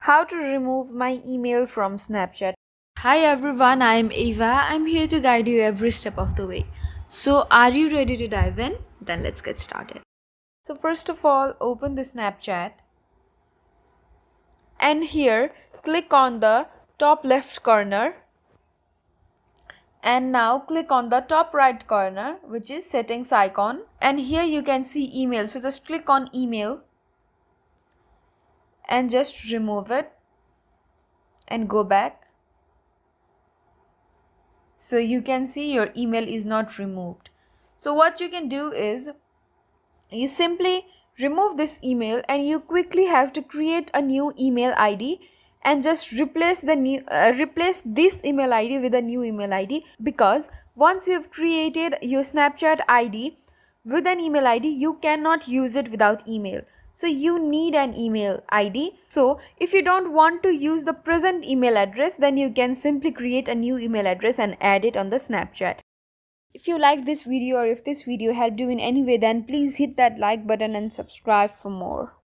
How to remove my email from Snapchat. Hi everyone, I'm Eva. I'm here to guide you every step of the way. So, are you ready to dive in? Then let's get started. So first of all, open the Snapchat and here click on the top left corner and now click on the top right corner, which is settings icon, and here you can see email. So just click on email and just remove it and go back. So you can see your email is not removed. So what you can do is you simply remove this email and you quickly have to create a new email ID and just replace this email ID with a new email ID, because once you've created your Snapchat ID with an email ID, you cannot use it without email. So you need an email ID. So if you don't want to use the present email address, then you can simply create a new email address and add it on the Snapchat. If you like this video or if this video helped you in any way, then please hit that like button and subscribe for more.